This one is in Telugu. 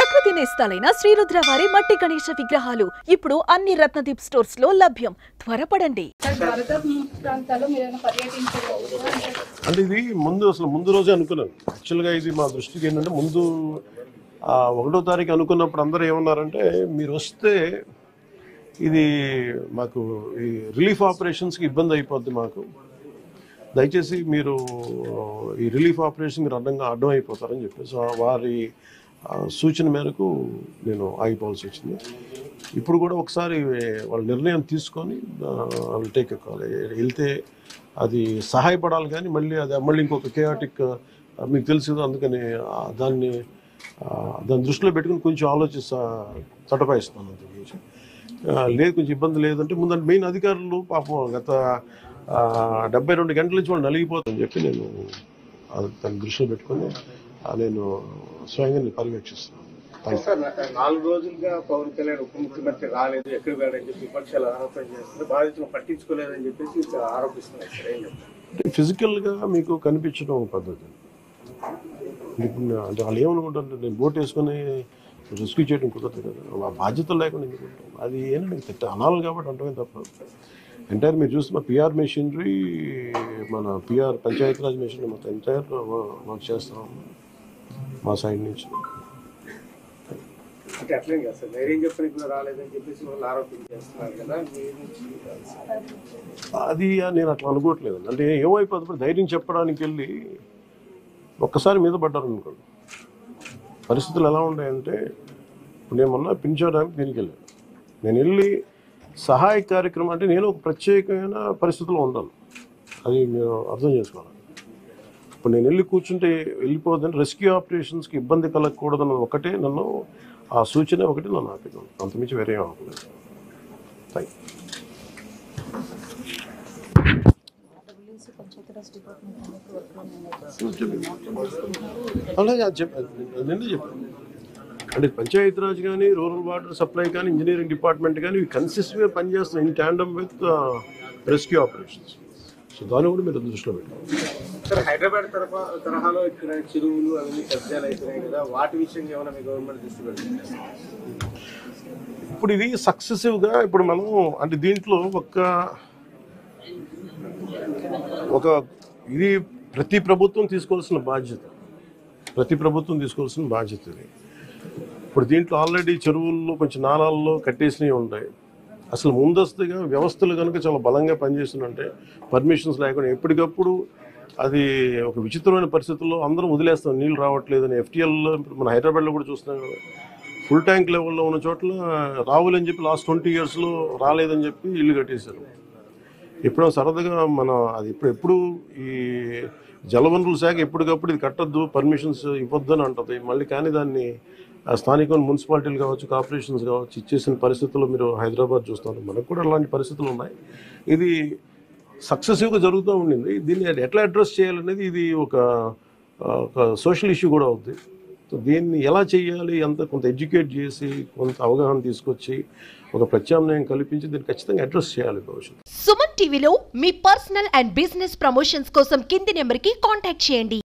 ప్రకృతి నేస్తాలైన శ్రీరుద్ర వారి మట్టి గణేశ విగ్రహాలు ఇప్పుడు అన్ని రత్నదీప్ స్టోర్స్ లో లభ్యం. త్వరపడండి. అంటే ఇది ముందు రోజే అనుకున్నాను. యాక్చువల్గా ఇది మా దృష్టికి ఏంటంటే ముందు 1వ తారీఖు అనుకున్నప్పుడు అందరూ ఏమన్నారంటే మీరు వస్తే ఇది మాకు ఈ రిలీఫ్ ఆపరేషన్స్కి ఇబ్బంది అయిపోద్ది, మాకు దయచేసి మీరు ఈ రిలీఫ్ ఆపరేషన్ మీరు అడ్డం అయిపోతారని చెప్పేసి వారి సూచన మేరకు నేను ఆగిపోవాల్సి వచ్చింది. ఇప్పుడు కూడా ఒకసారి వాళ్ళ నిర్ణయం తీసుకొని వాళ్ళు టేక్ కాల్ వెళ్తే అది సహాయపడాలి, కానీ మళ్ళీ ఇంకొక కేయాటిక్ మీకు తెలుసు. అందుకని దాన్ని దృష్టిలో పెట్టుకుని కొంచెం తటపాయిస్తున్నాను. లేదు కొంచెం ఇబ్బంది లేదంటే ముందంటే మెయిన్ అధికారులు పాపం గత 72 గంటల నుంచి వాళ్ళు నలిగిపోతుందని చెప్పి నేను దాన్ని దృష్టిలో పెట్టుకొని నేను స్వయంగా పర్యవేక్షిస్తున్నాను. 4 రోజులుగా పవన్ కళ్యాణ్ ఉప ముఖ్యమంత్రి రాలేదు, ఎక్కడ వెళ్ళని చెప్పి విపక్షాలు ఆరోపణ చేస్తున్నారు, బాధితులు పట్టించుకోలేదని చెప్పేసి ఆరోపిస్తున్నారు. ఫిజికల్గా మీకు కనిపించడం పద్ధతి అంటే వాళ్ళు ఏమనుకుంటారంటే నేను బోట్ వేసుకొని రెస్క్యూ చేయడం కుదరదు కదా, ఆ బాధ్యతలు లేకుండా ఎందుకుంటాం. అది ఏంటంటే అనాలి కాబట్టి అంటమే తప్ప ఎంటైర్ మీరు చూస్తే మా పిఆర్ మెషినరీ, మన పిఆర్ పంచాయతీరాజ్ మెషినరీ మొత్తం ఎంటైర్ వర్క్ చేస్తాం మా సైడ్ నుంచి. అంటే అట్లే కదా సార్, ధైర్యం చెప్పడానికి కూడా రాలేదని చెప్పేసి వాళ్ళు ఆరోపణ చేస్తున్నారు కదా. అది నేను అట్లా అనుకోవట్లేదు. అంటే ఏమైపోతుంది, ధైర్యం చెప్పడానికి వెళ్ళి ఒక్కసారి మీద పడ్డారు అనుకోండి. పరిస్థితులు ఎలా ఉన్నాయంటే ఇప్పుడు నేను మొన్న పింఛడానికి దీనికి వెళ్ళాను. నేను వెళ్ళి సహాయ కార్యక్రమం అంటే నేను ఒక ప్రత్యేకమైన పరిస్థితుల్లో ఉన్నాను, అది మీరు అర్థం చేసుకోవాలి. ఇప్పుడు నేను వెళ్ళి కూర్చుంటే వెళ్ళిపోతుందంటే రెస్క్యూ ఆపరేషన్స్కి ఇబ్బంది కలగకూడదన్న ఒకటే నన్ను ఆ సూచన ఒకటి నన్ను ఆపినాను, అంతమించి వేరే అనుకోలేదు. థ్యాంక్ నిన్నే చెప్పాను. అంటే పంచాయతీరాజ్ కానీ, రూరల్ వాటర్ సప్లై కానీ, ఇంజనీరింగ్ డిపార్ట్మెంట్ కానీ ఇవి కన్సిస్టెంట్గా పనిచేస్తున్నాయి in tandem with rescue operations. So దాన్ని కూడా మీరు దృష్టిలో పెట్టాలి. హైదరాబాద్ తరహాలో ఇక్కడ చెరువులు అవన్నీ కబ్జాలు అవుతున్నాయి కదా, వాటి విషయంగా ఏమైనా మీ గవర్నమెంట్ దృష్టి పెడుతుంది? ఇప్పుడు ఇది సక్సెసివ్గా ఇప్పుడు మనం అంటే దీంట్లో ఒక ఇది ప్రతి ప్రభుత్వం తీసుకోవాల్సిన బాధ్యత ఇది. ఇప్పుడు దీంట్లో ఆల్రెడీ చెరువుల్లో కొంచెం నాలాల్లో కట్టేసినవి ఉంటాయి. అసలు ముందస్తుగా వ్యవస్థలు కనుక చాలా బలంగా పనిచేస్తుందంటే పర్మిషన్స్ లేకుండా ఎప్పటికప్పుడు అది ఒక విచిత్రమైన పరిస్థితుల్లో అందరం వదిలేస్తాం, నీళ్ళు రావట్లేదని. ఎఫ్టీఎల్లో మన హైదరాబాద్లో కూడా చూస్తున్నాం కదా, ఫుల్ ట్యాంక్ లెవెల్లో ఉన్న చోట్ల రావులని చెప్పి లాస్ట్ 20 yearsలో రాలేదని చెప్పి ఇల్లు కట్టేశారు. ఎప్పుడో సరదాగా అది ఎప్పుడు ఈ జలవనరుల శాఖ ఎప్పటికప్పుడు ఇది కట్టద్దు, పర్మిషన్స్ ఇవ్వద్దని అంటుంది మళ్ళీ. కానీ దాన్ని స్థానిక మున్సిపాలిటీలు కావచ్చు, కార్పొరేషన్స్ కావచ్చు ఇచ్చేసిన పరిస్థితుల్లో మీరు హైదరాబాద్ చూస్తున్నారు. మనకు కూడా అలాంటి పరిస్థితులు ఉన్నాయి. ఇది సక్సెసివ్గా జరుగుతూ ఉండింది. దీన్ని ఎట్లా అడ్రస్ చేయాలనేది ఇది ఒక సోషల్ ఇష్యూ కూడా అవుతుంది. సో దీన్ని ఎలా చేయాలి, కొంత ఎడ్యుకేట్ చేసి కొంత అవగాహన తీసుకొచ్చి ఒక ప్రత్యామ్నాయం కల్పించి దీన్ని ఖచ్చితంగా అడ్రస్ చేయాలి భవిష్యత్తు. సుమన్ టీవీలో మీ పర్సనల్ అండ్ బిజినెస్ ప్రమోషన్స్ కోసం కింది నెంబర్కి కాంటాక్ట్ చేయండి.